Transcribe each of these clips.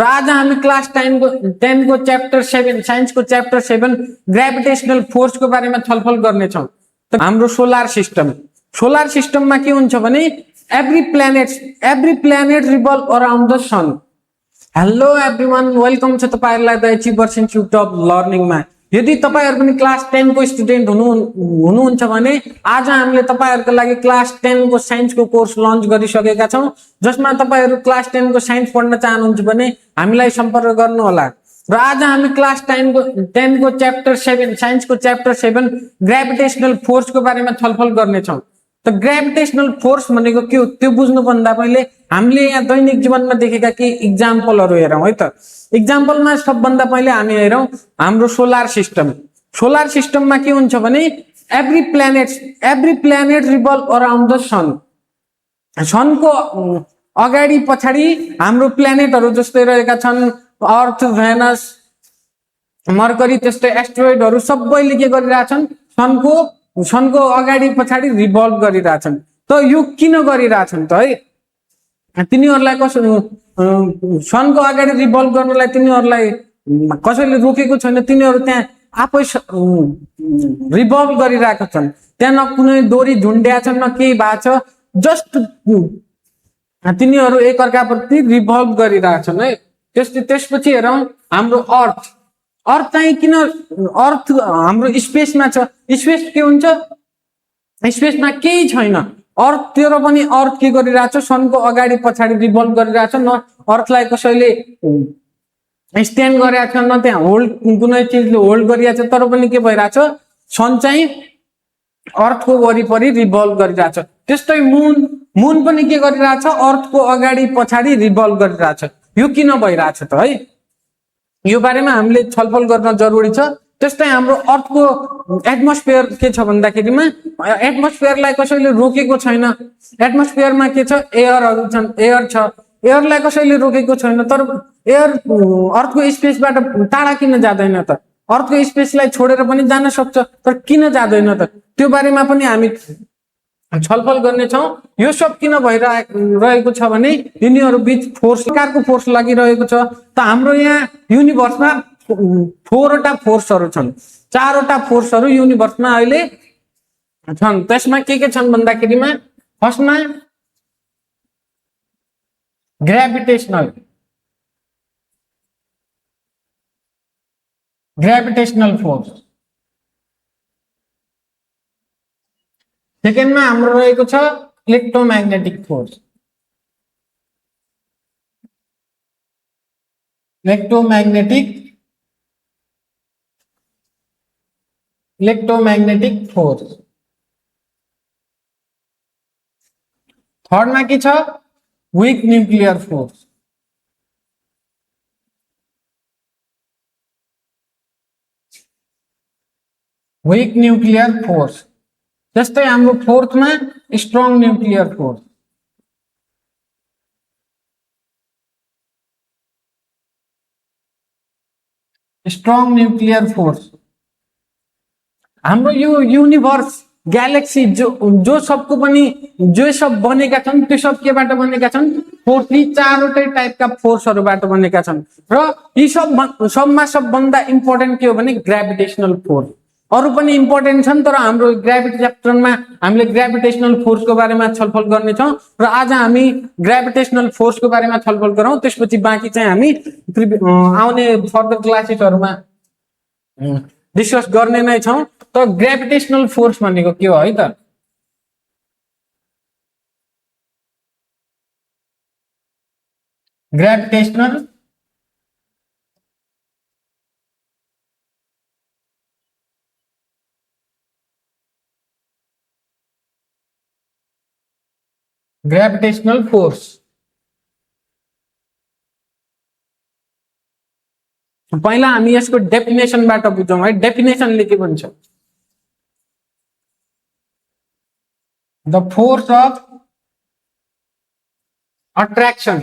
र आज हामी क्लास 10 को च्याप्टर 7 साइन्स को च्याप्टर 7 ग्रेभिटेशनल फोर्स को बारेमा छलफल गर्नेछौँ। त हाम्रो सोलर सिस्टममा के हुन्छ भने every planet revolve around the sun. Hello everyone, welcome छ तपाईहरुलाई द अचिभर्स इन्स्टिट्युट अफ लर्निङमा। यदि तपाईहरु पनि क्लास 10 को स्टुडेन्ट हुनुहुन्छ भने आज हामीले तपाईहरुको लागि क्लास 10 को साइन्स को कोर्स लन्च गरिसकेका छौं, जसमा तपाईहरु क्लास 10 को साइन्स पढ्न चाहनुहुन्छ भने हामीलाई सम्पर्क गर्नु होला। र आज हामी क्लास 10 को च्याप्टर 7 साइन्स को च्याप्टर 7 ग्रेभिटेशनल फोर्स को बारेमा छलफल गर्नेछौँ। त ग्रेभिटेशनल फोर्स भनेको के हो त्यो बुझ्नु भन्दा पहिले हामीले यहाँ दैनिक जीवनमा देखेका केही इक्जाम्पलहरु हेरौं है त। इक्जाम्पलमा सबभन्दा पहिले हामी हेरौं हाम्रो सोलर सिस्टममा के हुन्छ भने every planet revolve around the sun. सनको अगाडि पछाडी हाम्रो प्लैनेटहरु जस्तै रहेका छन् अर्थ, भेनस, मर्करी, त्यस्तै एस्टेरोइडहरु सबैले के गरिरहेछन् सनको अगाडि पछाडी रिभल्भ गरिरहेछन्। त यो किन गरिरहेछन् त है? तिनीहरुलाई सनको अगाडि रिभल्भ गर्नलाई तिनीहरुलाई कसैले रोकेको छैन। तिनीहरु त्यहाँ आफै रिभल्भ गरिरहेका छन्। त्यहाँ न कुनै डोरी झुन्ड्या छ न केही भएको छ, जस्ट तिनीहरु एकअर्काप्रति रिभल्भ गरिरहेछन् है। त्यसपछि हेरौं हाम्रो अर्थ चाहिँ किन हाम्रो स्पेसमा छ। स्पेस के हुन्छ? स्पेसमा केही छैन। अर्थ पनि अर्थ के गरिरहेछ? सनको अगाडि पछाडी रिभल्भ गरिरहेछ। न अर्थलाई कसैले स्ट्यान्ड गरेको छ, न त्यहाँ होल्ड कुनै चीजले होल्ड गरिरहेछ, तर पनि के भइरहेछ? सन चाहिँ अर्थको वरिपरि रिभल्भ गरिरहेछ। त्यस्तै मून पनि के गरिरहेछ? अर्थको अगाडि पछाडी रिभल्भ गरिरहेछ। यो किन भइरहेछ त है? यो बारेमा हामीले छलफल गर्न जरुरी छ। त्यस्तै हाम्रो अर्थको एटमोस्फियर के छ भन्दाखेरिमा एटमोस्फियरलाई कसैले रोकेको छैन। एटमोस्फियरमा के छ? एयरहरु छन्, एयर छ। एयरलाई कसैले रोकेको छैन, तर एयर अर्थको स्पेसबाट टाढा किन जादैन त? अर्थको स्पेसलाई छोडेर पनि जान सक्छ, तर किन जादैन त? त्यो बारेमा पनि हामी छलफल गर्नेछौँ। यो सब किन भइरहेको छ भने यिनीहरु बीच प्रकारको फोर्स लागिरहेको छ। त हाम्रो यहाँ युनिभर्समा 4 वटा फोर्सहरु छन्। 4 वटा फोर्सहरु युनिभर्समा अहिले छन्। त्यसमा के छन् भन्दाखेरिमा फर्स्टमा ग्रेभिटेशनल फोर्स, सेकेन्डमा हाम्रो रहेको छ इलेक्ट्रोम्याग्नेटिक फोर्स। Electromagnetic force. थर्डमा के छ? Weak nuclear force. त्यस्तै हाम्रो फोर्थमा स्ट्रङ न्यूक्लियर फोर्स। हाम्रो यो युनिभर्स ग्यालेक्सी जो सब बनेका छन् त्यो सब केबाट बनेका छन्? फोर्सली 4 वटै टाइपका फोर्सहरुबाट बनेका छन्। र यी सबमा सबभन्दा इम्पोर्टेन्ट के हो भने ग्रेभिटेशनल फोर्स। अरु पनि इम्पोर्टेन्ट छन्, तर हाम्रो ग्रेभिटी च्याप्टरमा हामीले ग्रेभिटेशनल फोर्सको बारेमा छलफल गर्नेछौँ। र आज हामी ग्रेभिटेशनल फोर्सको बारेमा छलफल गरौँ। त्यसपछि बाँकी चाहिँ हामी आउने फर्दर क्लासेसहरुमा डिस्कस गर्ने नै छौं। त ग्रेभिटेशनल फोर्स भनेको के हो है त? Gravitational force. पहिला हामी यसको डेफिनेसनबाट बुझौं है। डेफिनेसनले के भन्छ? The force of attraction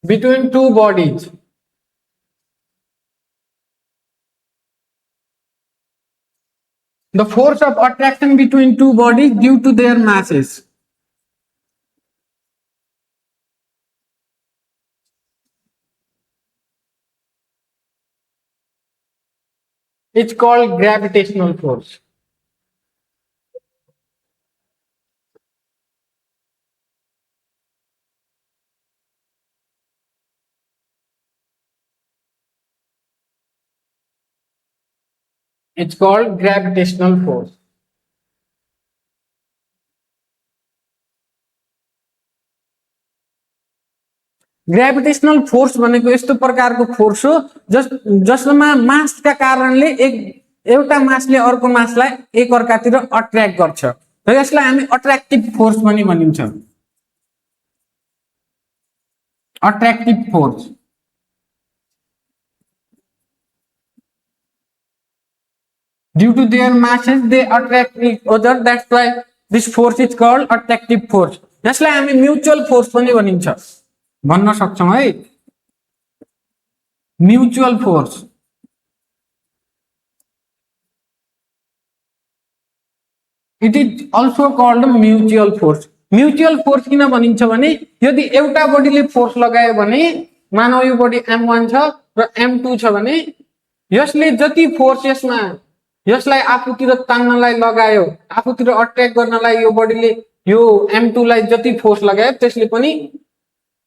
between two bodies The force of attraction between two bodies due to their masses. It's called gravitational force. It's called gravitational force. Gravitational force भनेको यस्तो प्रकारको फोर्स हो जसमा मासका कारणले एउटा मासले अर्को मासलाई एक अर्कातिर अट्र्याक्ट गर्छ र यसलाई हामी अट्र्याक्टिभ फोर्स पनि भनिन्छ attractive force due to their masses they attract each other, that's why this force is called attractive force. यसलाई हामी म्युचुअल फोर्स पनि भनिन्छ भन्न सक्छौं है mutual force it is also called mutual force mutual force किन भनिन्छ भने यदि एउटा बडीले फोर्स लगायो भने मानव यो बडी m1 छ र m2 छ भने यसले जति फोर्स यसलाई आफूतिर तान्नलाई लगायो आफूतिर अट्र्याक्ट गर्नलाई यो बडीले यो m2 लाई जति फोर्स लगायो त्यसले पनि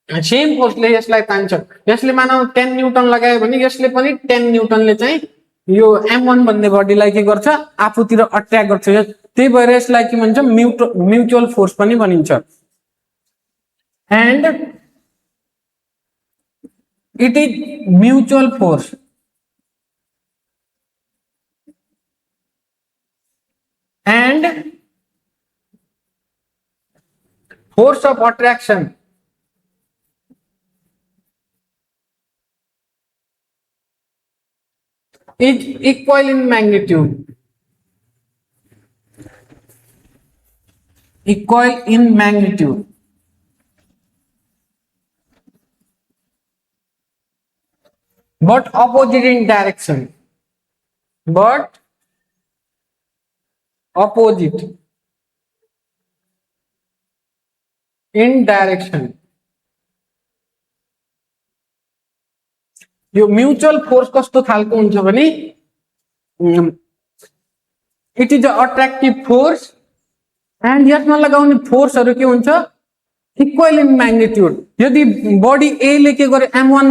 सेम फोर्सले यसलाई तान्छ यसले मानव 10 न्यूटन लगायो भने यसले पनि 10 न्यूटनले चाहिँ यो m1 भन्ने बडीलाई के गर्छ आफूतिर अट्र्याक्ट गर्छ त्यही भएर यसलाई के भन्छ म्युचुअल फोर्स पनि भनिन्छ and it is mutual force and force of attraction is equal in magnitude but opposite in direction opposite in direction यो म्युचुअल फोर्स कस्तो खालको हुन्छ भने it is a attractive force and यसमा लगाउने फोर्सहरु के हुन्छ इक्वल इन म्याग्निट्युड यदि बडी ए ले के गरे m1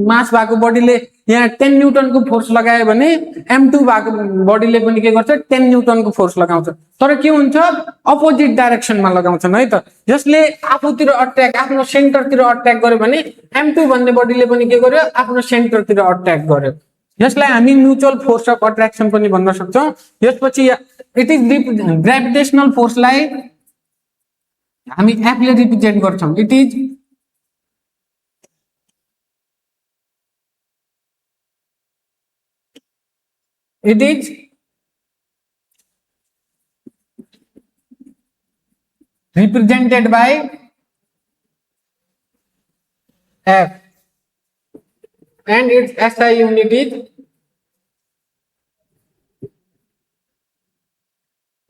मास भएको बडीले यहाँ 10 न्यूटन को फोर्स लगायो भने m2 भएको बडीले पनि के गर्छ 10 न्यूटन को फोर्स लगाउँछ तर के हुन्छ अपोजिट डाइरेक्सनमा लगाउँछन् है त जसले आफूतिर अट्र्याक्ट आफ्नो सेन्टरतिर अट्र्याक्ट गर्यो भने m2 भन्ने बडीले पनि के गर्यो आफ्नो सेन्टरतिर अट्र्याक्ट गर्यो यसलाई हामी म्युचुअल फोर्स अफ अट्र्याक्सन पनि भन्न सक्छौं यसपछि इट इज ग्रेभिटेशनल फोर्सलाई हामी F ले रिप्रेजेन्ट गर्छौं it is represented by F and its SI unit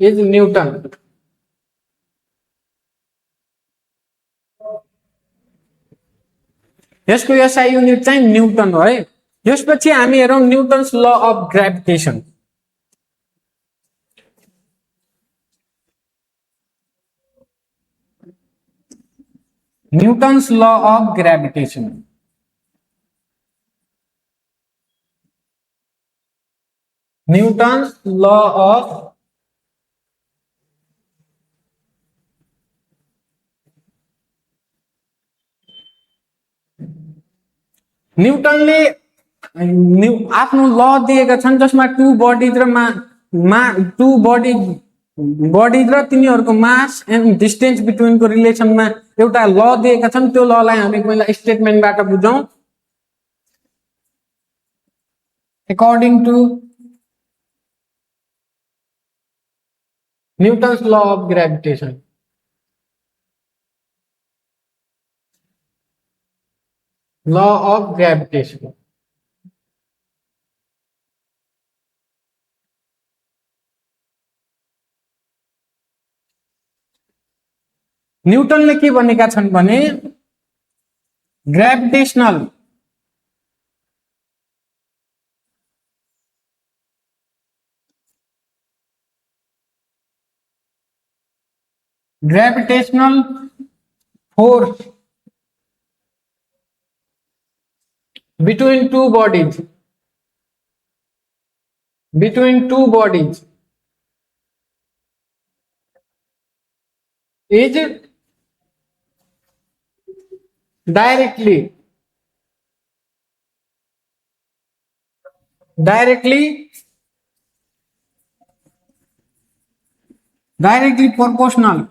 is Newton. यसको SI युनिट चाहिँ न्यूटन हो है यसपछि हामी हेरौं Newton's law of gravitation Newton's law of gravitation Newton's law of न्यूटनले आफ्नो ल दिएका छन् जसमा टु बडीज र टु बडीज र तिनीहरुको मास एन्ड डिस्टेन्स बिट्विन को रिलेसनमा एउटा ल दिएका छन् त्यो ललाई हामी पहिला स्टेटमेन्टबाट बुझौं according to Newton's law of gravitation law of gravitation न्यूटनले के भनेका छन् भने gravitational force between two bodies is directly proportional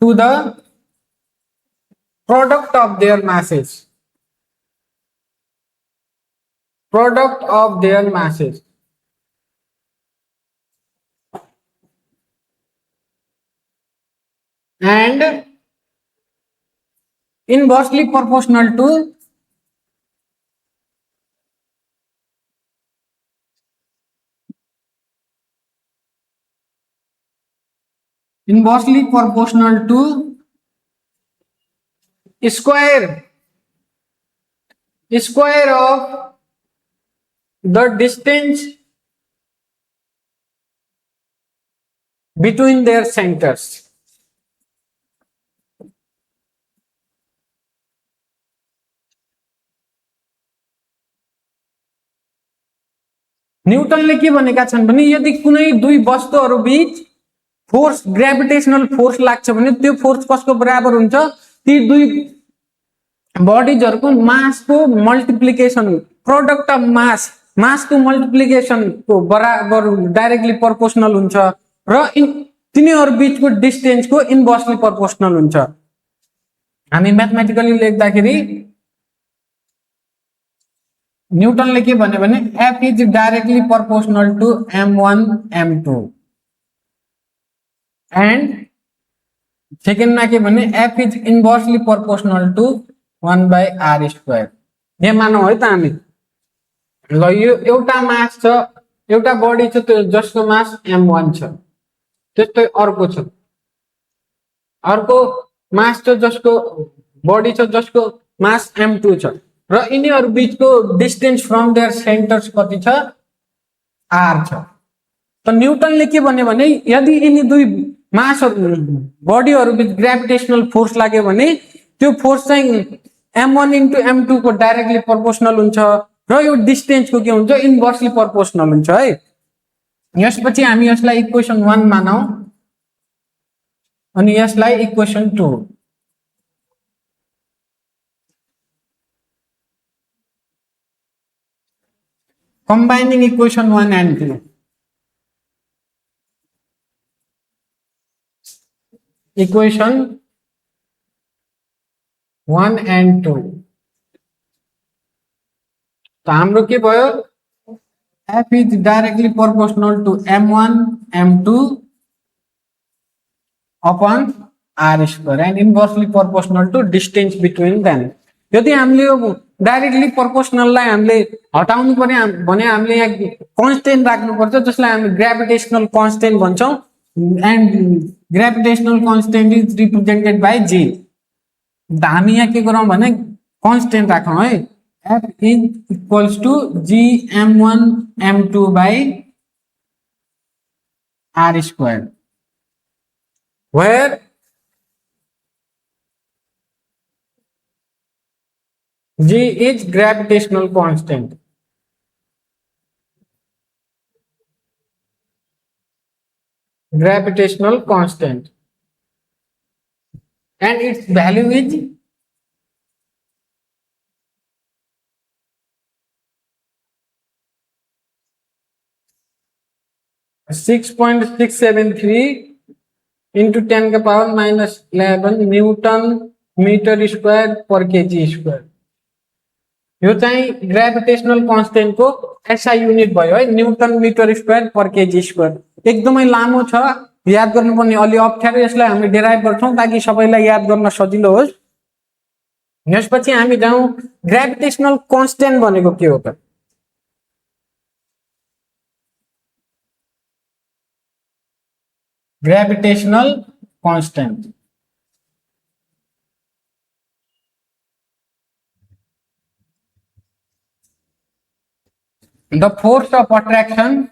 to the product of their masses. And inversely proportional to square of the distance between their centers. न्यूटनले के भनेका छन् भने यदि कुनै दुई वस्तुहरू बीच फोर्स ग्रेभिटेशनल फोर्स लाग्छ भने त्यो फोर्स कसको बराबर हुन्छ ती दुई बडीजहरुको मासको मल्टिप्लिकेसन प्रोडक्ट अफ मासको मल्टिप्लिकेसनको बराबर डाइरेक्टली प्रोपोर्शनल हुन्छ र तिनीहरु बीचको डिस्टेन्सको इन्भर्सली प्रोपोर्शनल हुन्छ। हामी म्याथमेटिकली लेख्दाखेरि न्यूटनले के भन्यो भने F is directly proportional to m1 m2 and second मा के भने F is inversely proportional to 1 by r square। यहाँ मानौ है त हामी ल यो एउटा मास छ एउटा बडी छ त्यो जसको मास m1 छ त्यस्तै अर्को छ अर्को मास छ जसको बडी छ जसको मास m2 छ र यिनीहरु बीचको डिस्टेन्स फ्रम देयर सेन्टर्स कति छ r छ। त न्यूटनले के भन्यो भने यदि यिनी दुई मास बडीहरु बीच ग्रेभिटेशनल फोर्स लाग्यो भने त्यो फोर्स चाहिँ m1 * m2 को डाइरेक्टली प्रोपोर्शनल हुन्छ र यो डिस्टेन्स को के हुन्छ इन्भर्सली प्रोपोर्शनल हुन्छ है। यसपछि हामी यसलाई इक्वेसन 1 मानौ अनि यसलाई equation 2। combining equation 1 and 2 equation 1 and 2 तो हाम्रो के भयो F is directly proportional to m1 m2 upon r square and inversely proportional to distance between them। यदि हामीले यो डाइरेक्टली प्रोपोर्शनल लाई हामीले हटाउनु पर्यो भने हामीले यहाँ कन्स्टेन्ट राख्नु पर्छ जसलाई हामी ग्रेभिटेशनल कन्स्टेन्ट भन्छौं and gravitational constant is represented by g। हामी यहाँ के गरौँ भने कन्स्टेन्ट राखौं है F is equals to g m1 m2 by r square where g is gravitational constant and its value is 6.673 into 10 का power -11 Newton metre square per KG square. यो चाहिँ ग्रेभिटेशनल कन्स्टेन्ट को एसआई युनिट भयो है Newton metre square per KG square. एकदमै लामो छ याद गर्नुपर्ने अलि अप्ठ्यारो यसलाई हामी डेराइभ गर्छौं ताकि सबैलाई याद गर्न सजिलो होस्। यसपछि हामी जाउँ ग्रेभिटेशनल कन्स्टेन्ट भनेको के हो त। gravitational constant. The force of attraction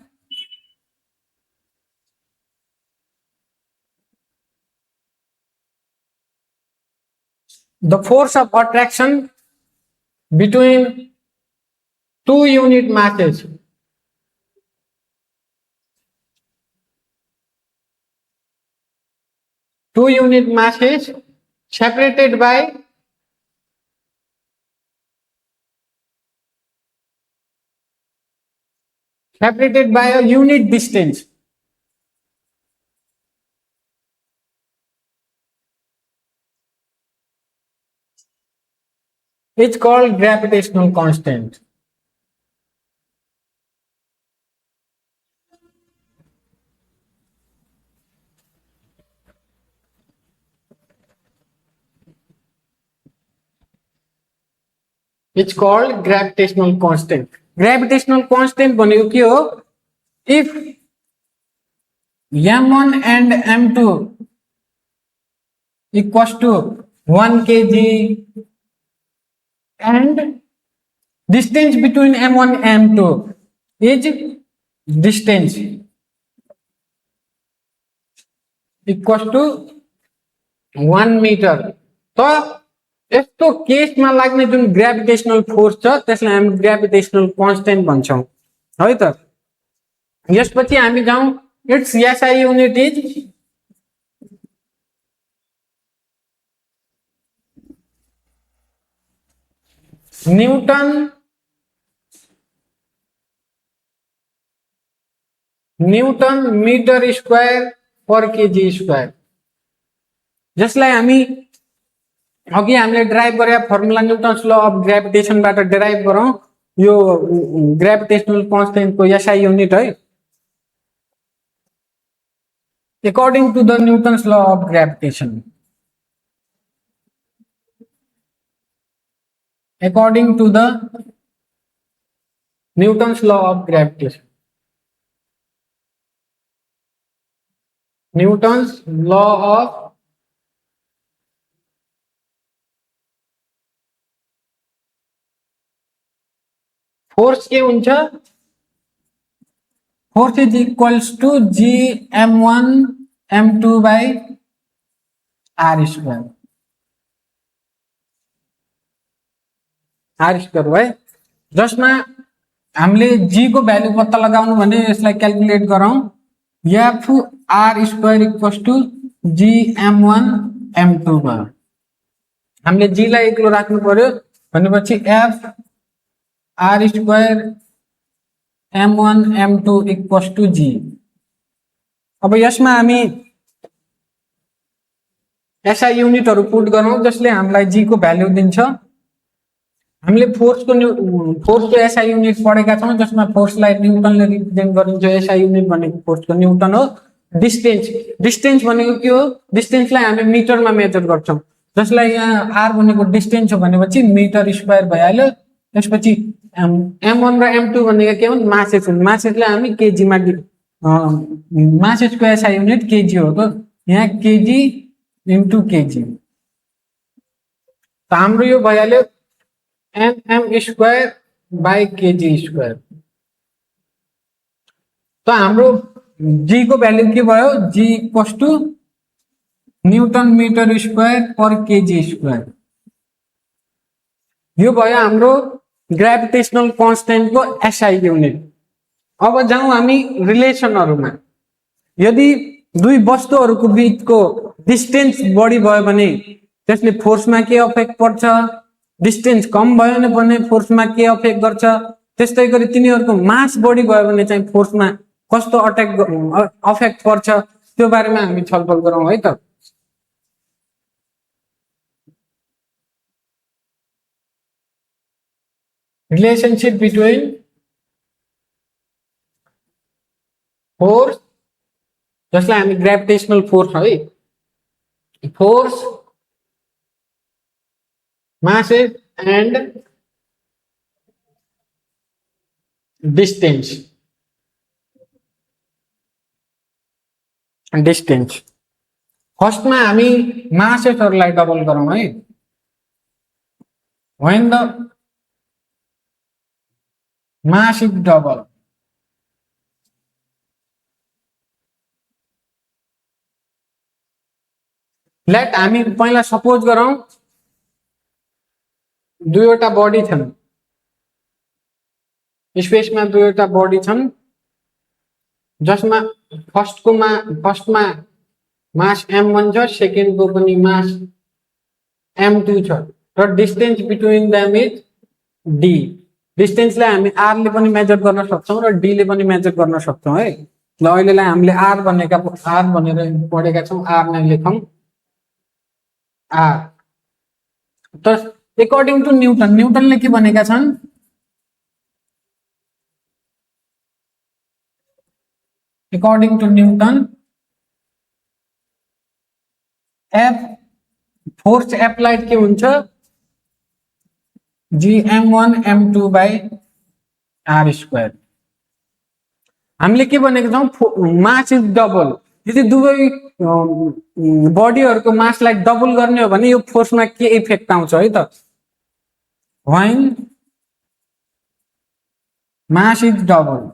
between two unit masses separated by a unit distance. It's called gravitational constant. It's called gravitational constant. Gravitational constant भनेको के हो? If m1 and m2 equals to 1 kg and distance between m1 and m2 is distance equals to 1 meter. तो यस्तो केसमा लाग्ने जुन gravitational force छ त्यसलाई हामी ग्रेभिटेशनल कन्स्टेन्ट भन्छौं है त। यसपछि हामी जाउँ its SI unit is newton metre square per KG square. जसलाई हामी अघि हामीले ड्राइभ गरे formula Newton's law of gravitation बाट डिराइभ गरौं यो ग्रेभिटेशनल कांस्टेंट को एसआई युनिट है according to the Newton's law of gravitation. According to the Newton's law of gravitation, Newton's law of force के हुन्छ? Force is equals to G m1 m2 by r square. R square है जसमा हामीले जी को value पत्ता लगाउनु भने यसलाई क्याल्कुलेट गरौं F R square equals to G m1 m2 भयो। हामीले जी लाई एक्लो राख्नु पर्यो भनेपछि F R square m1 m2 equals to G. अब यसमा हामी एसआई युनिटहरु पुट गरौं जसले हामीलाई जी को भ्यालु दिन्छ। हामीले फोर्स को एसआई युनिट पढेका छौं जसमा फोर्सलाई न्यूटनले रिप्रेजेन्ट गरिन्छ। एसआई युनिट भनेको फोर्स को न्यूटन हो। डिस्टेन्स भनेको के हो? डिस्टेन्सलाई हामी मिटरमा मेजर गर्छौं जसलाई यहाँ आर भनेको डिस्टेन्स हो भनेपछि मिटर स्क्वायर भइहाल्यो। त्यसपछि m1 र m2 भनेको के हुन्? मासेस हुन्। मासेसलाई हामी केजी मा मासेसको एसआई युनिट केजी हो। त यहाँ केजी इन्टु केजी त हाम्रो यो भइहाल्यो mm square by KG square. त हाम्रो जी को भ्यालु के भयो? G equals to newton metre square per KG square. यो भयो हाम्रो ग्रेभिटेशनल कांस्टेंट को एसआई युनिट। अब जाउँ हामी रिलेसनहरुमा। यदि दुई वस्तुहरुको बीचको डिस्टेन्स बढी भयो भने त्यसले फोर्समा के अफेक्ट पर्छ? डिस्टेन्स कम भयो भने फोर्समा के अफेक्ट गर्छ? त्यस्तै गरी तिनीहरुको मास बढी भयो भने चाहिँ फोर्समा कस्तो अफेक्ट पर्छ त्यो बारेमा हामी छलफल गरौँ है त। relationship between force जसलाई हामी ग्रेभिटेशनल फोर्स है force masses and distance। Distance फर्स्टमा हामी मासेसहरूलाई डबल गरौँ है when the mass is double let हामी पहिला सपोज गरौँ दुईवटा बडी छन् स्पेसमा दुईवटा बडी छन् जसमा फर्स्टमा मास m1 छ सेकेन्डको पनि मास m2 छ र distance between them is d डिस्टेन्सलाई हामी r ले पनि मेजर गर्न सक्छौं र d ले पनि मेजर गर्न सक्छौं है ल अहिलेलाई हामीले r भनेर पढेका छौं r नै लेखौं r त अकॉर्डिंग टू न्यूटनले के भनेका छन् according to Newton F force applied के हुन्छ gm1 m2 by r square हामीले के भनेको छौं मास इज डबल यदि दुवै बडीहरुको मासलाई डबल गर्ने हो भने यो फोर्समा के इफेक्ट आउँछ है त when mass is double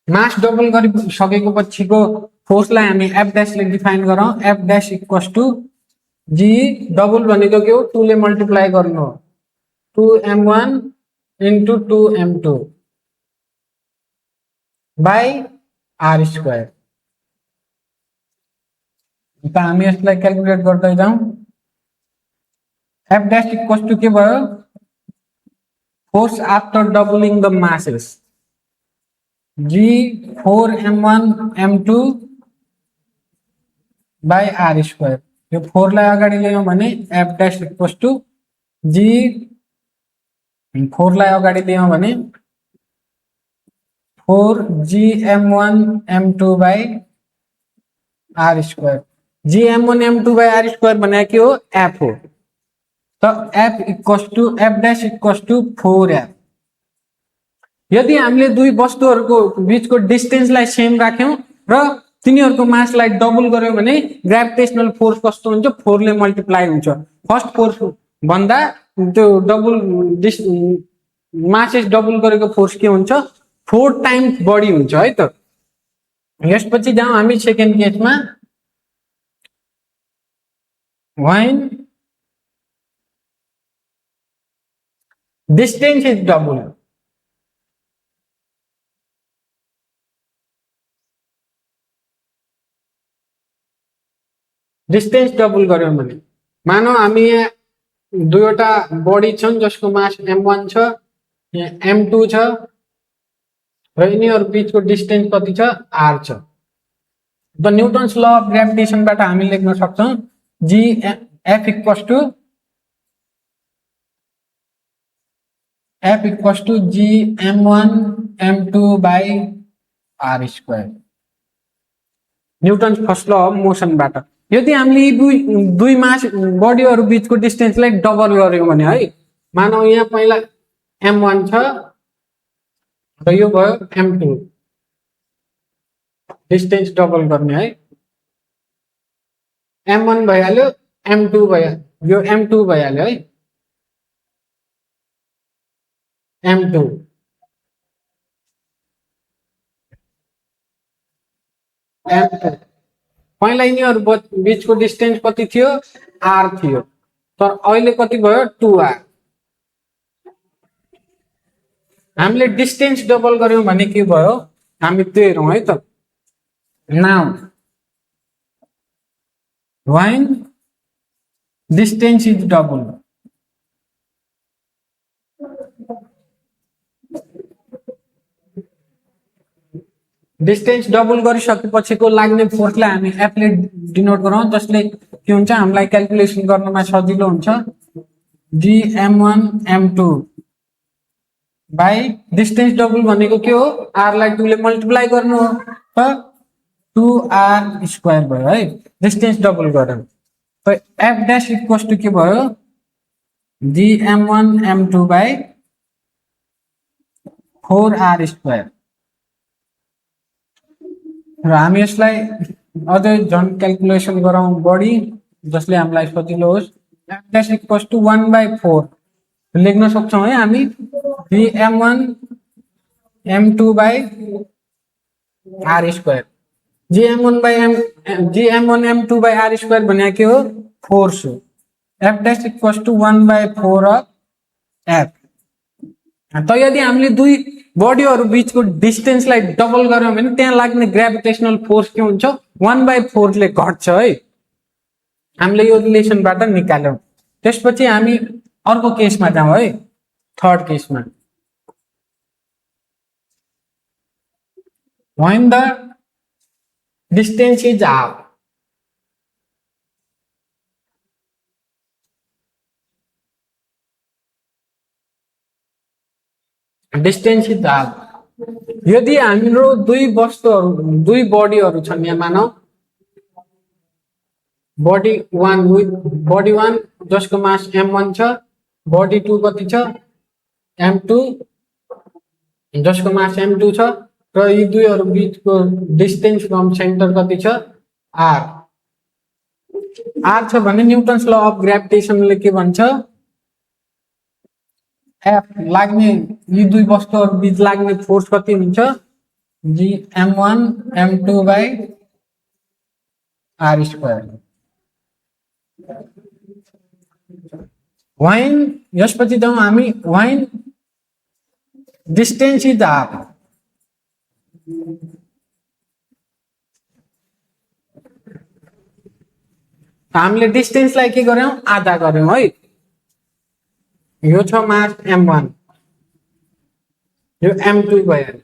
mass double गरिसकेको पछिको फोर्सलाई हामी f डैश ले डिफाइन गरौँ f dash equals to g double भनेको के हो 2 ले मल्टिप्लाई गर्नु हो 2m1 into 2m2 by r square त हामी यसलाई क्याल्कुलेट गर्दै जाउँ f डैश इक्वल्स टु के भयो force after doubling the masses g 4m1 m2 by r square यो 4 लाई अगाडि ल्यायौं भने f dash equals to g 4 लाई अगाडि ल्यायौं भने 4gm1 m2 by r square gm1 m2 by r square भने के हो f हो त f equals to f dash equals to 4f यदि हामीले दुई वस्तुहरुको बीचको डिस्टेन्सलाई सेम राख्यौं र तिनीहरुको मासलाई डबल गर्यौं भने ग्रेभिटेशनल फोर्स कस्तो हुन्छ 4 ले मल्टिप्लाई हुन्छ फर्स्ट फोर्स भन्दा त्यो डबल मासेस डबल गरेको फोर्स के हुन्छ 4 टाइम्स बढी हुन्छ है त यसपछि जाउँ हामी सेकेन्ड केसमा when distance is double distance double गर्यौं भने मानौ हामी यहाँ दुईवटा बडी छन् जसको मास m1 छ यहाँ m2 छ र यिनीहरु बीचको डिस्टेन्स कति छ r छ the Newton's law of gravitation बाट हामी लेख्न सक्छौं g f equals to g m1 m2 by r square Newton's first law of motion बाट यदि हामीले दुई मास बडीहरु बीचको डिस्टेन्सलाई डबल गर्यौं भने है मानौ यहाँ पहिला m1 छ र यो भयो m2 डिस्टेन्स डबल गर्ने है m1 भइहाल्यो m2 भइहाल्यो यो m2 भइहाल्यो है m2 m2 पहिला यिनीहरु बीचको डिस्टेन्स कति थियो r थियो तर अहिले कति भयो 2r हामीले डिस्टेन्स डबल गर्यौं भने के भयो हामी त्यो हेरौं है त now when distance is double distance double गरिसकेपछिको लाग्ने फोर्सलाई हामी f ले डिनोट गरौँ जसले के हुन्छ हामीलाई क्याल्कुलेसन गर्नमा सजिलो हुन्छ gm1 m2 by distance double भनेको के हो r लाई 2 ले मल्टिप्लाई गर्नु हो त 2r स्क्वायर भयो है डिस्टेन्स डबल गर्यौं त f डैश इक्वल्स टु के भयो gm1 m2 by 4r²। र हामी यसलाई अझै झन् क्याल्कुलेसन गरौँ बढी, जसले हामीलाई सजिलो होस्। f dash इक्वल्स टु 1/4 लेख्न सक्छौँ है हामी, gm1 m2/r²। gm1 m2/r² भनेको के हो, फोर्स हो। f dash equals to 1/4 of f। त यदि हामीले दुई बडीहरु बीचको डिस्टेन्सलाई डबल गर्यौं भने त्यहाँ लाग्ने ग्रेभिटेशनल फोर्स के हुन्छ, 1/4 ले घट्छ है। हामीले यो रिलेसनबाट निकाल्यौं। त्यसपछि हामी अर्को केसमा जाउँ है, थर्ड केसमा। when the distance is half, distance is half. यदि हाम्रो दुई वस्तुहरु, दुई बडीहरु छन्, यहाँ मानौ बडी 1 जसको मास m1 छ, बडी 2 कति छ, m2 जसको मास m2 छ, र यी दुईहरु बीचको डिस्टेन्स फ्रम सेन्टर कति छ, r। r छ भने न्यूटन्स ल अफ ग्रेभिटेशनले के भन्छ, f लाग्ने, यी दुई वस्तुहरु बीच लाग्ने फोर्स कति हुन्छ, gm1 m2/r²। when, यसपछि जाउँ हामी, when distance is half, हामीले डिस्टेन्सलाई के गर्यौं, आधा गर्यौं है। यो छ मास m1, यो m2 भयो।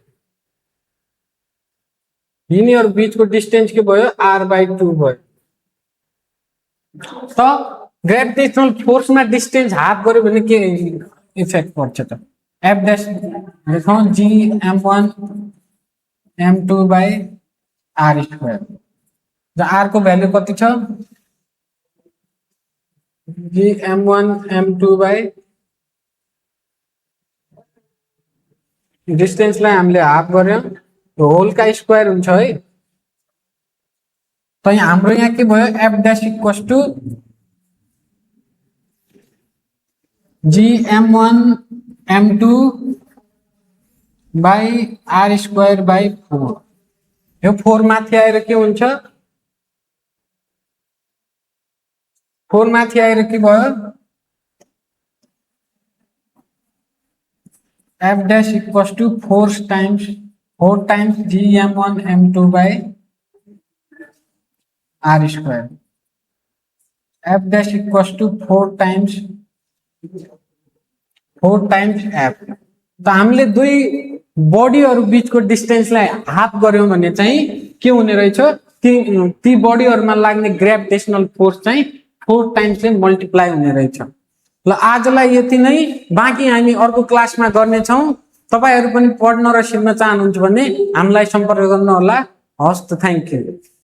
यिनीहरु बीचको डिस्टेन्स के भयो, r/2 भयो। त ग्रेभिटेशनल फोर्समा डिस्टेन्स हाफ गर्यो भने के इफेक्ट पर्छ त, f dash लेखौं gm1 m2/r²। र r को भ्यालु कति छ, gm1 m2/ डिस्टेन्सलाई हामीले हाफ गर्यौं, होल का स्क्वायर हुन्छ है। त हाम्रो यहाँ के भयो, f dash equals to gm1 m2/r²/4। यो 4 माथि आएर के हुन्छ, 4 माथि आएर के भयो, f dash equals to 4 times gm1 m2/r²। f dash equals to 4 times f। त हामीले दुई बडीहरु बीचको डिस्टेन्सलाई हाफ गर्यौं भने चाहिँ के हुने रहेछ, ती बडीहरुमा लाग्ने ग्रेभिटेशनल फोर्स चाहिँ 4 टाइम्स ले मल्टिप्लाई हुने रहेछ। ल आजलाई यति नै, बाँकी हामी अर्को क्लासमा गर्ने छौं। तपाईहरु पनि पढ्न र सिक्न चाहनुहुन्छ भने हामीलाई सम्पर्क गर्नु होला। हस्त, थ्यांक यू।